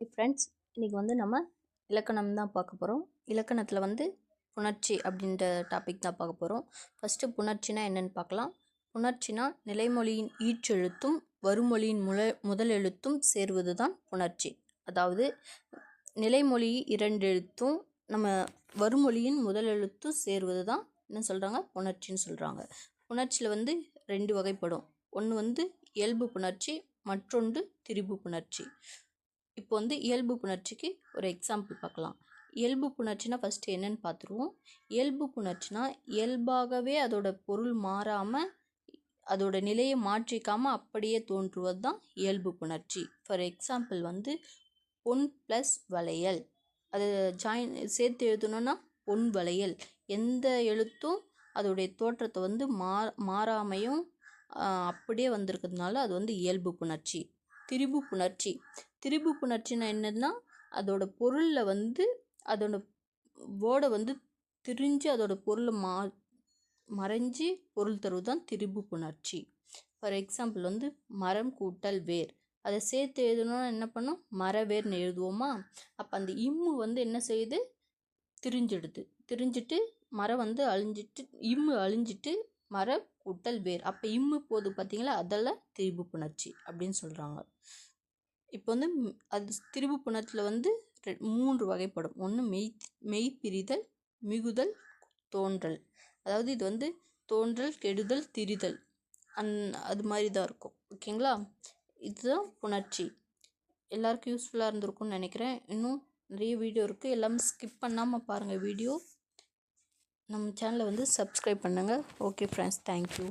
Hi friends, இன்றைக்கி வந்து நம்ம இலக்கணம் தான் பார்க்க போகிறோம். இலக்கணத்தில் வந்து புணர்ச்சி அப்படின்ற டாபிக் தான் பார்க்க போகிறோம். ஃபஸ்ட்டு புணர்ச்சினா என்னென்னு பார்க்கலாம். புணர்ச்சினா நிலைமொழியின் ஈற்றெழுத்தும் வருமொழியின் முதல் எழுத்தும் சேர்வது தான் புணர்ச்சி. அதாவது நிலைமொழி 2 எழுத்தும் நம்ம வருமொழியின் முதல் எழுத்தும் சேர்வது தான் என்ன சொல்கிறாங்க, புணர்ச்சின்னு சொல்கிறாங்க. புணர்ச்சியில் வந்து 2 வகைப்படும். ஒன்று வந்து இயல்பு புணர்ச்சி, மற்றொன்று திரிபு புணர்ச்சி. இப்போ வந்து இயல்பு புணர்ச்சிக்கு ஒரு எக்ஸாம்பிள் பார்க்கலாம். இயல்பு புணர்ச்சினா ஃபஸ்ட்டு என்னென்னு பார்த்துருவோம். இயல்பு புணர்ச்சினா இயல்பாகவே அதோட பொருள் மாறாமல் அதோட நிலையை மாற்றிக்காமல் அப்படியே தோன்றுவது தான் இயல்பு புணர்ச்சி. ஃபார் எக்ஸாம்பிள் வந்து பொன் ப்ளஸ் வளையல், அது சேர்த்து எழுதணுன்னா பொன் வளையல். எந்த எழுத்தும் அதோடைய தோற்றத்தை வந்து மாறாமையும் அப்படியே வந்திருக்கிறதுனால அது வந்து இயல்பு புணர்ச்சி. திரிபு புணர்ச்சி. திரிபு புணர்ச்சினா என்னன்னா, அதோட பொருளில் வந்து அதோட வேர்டை வந்து திரிஞ்சு அதோட பொருளை மறைஞ்சி பொருள் தருவது தான் திரிபு புணர்ச்சி. ஃபார் எக்ஸாம்பிள் வந்து மரம் கூட்டல் வேர், அதை சேர்த்து எழுதணும்னா என்ன பண்ணும், மரவேர்னு எழுதுவோமா. அப்போ அந்த இம்மு வந்து என்ன செய்யுது, திரிஞ்சிட்டு மரம் வந்து அழிஞ்சிட்டு இம்மு அழிஞ்சிட்டு மரம் கூட்டல் வேர், அப்போ இம்மு போது பார்த்தீங்களா, அதெல்லாம் திரிபு புணர்ச்சி அப்படின்னு சொல்கிறாங்க. இப்போ வந்து அது திரிபு புணர்ச்சியில் வந்து 3 வகைப்படும். ஒன்று மெய்ப்பிரிதல், மிகுதல், தோன்றல். அதாவது இது வந்து தோன்றல், கெடுதல், திரிதல் அது மாதிரி தான் இருக்கும். ஓகேங்களா, இதுதான் புணர்ச்சி. எல்லாருக்கும் யூஸ்ஃபுல்லாக இருந்திருக்கும்னு நினைக்கிறேன். இன்னும் நிறைய வீடியோ இருக்குது, எல்லாமே ஸ்கிப் பண்ணாமல் பாருங்கள் வீடியோ. நம்ம சேனலை வந்து சப்ஸ்கிரைப் பண்ணுங்கள். Okay friends, thank you.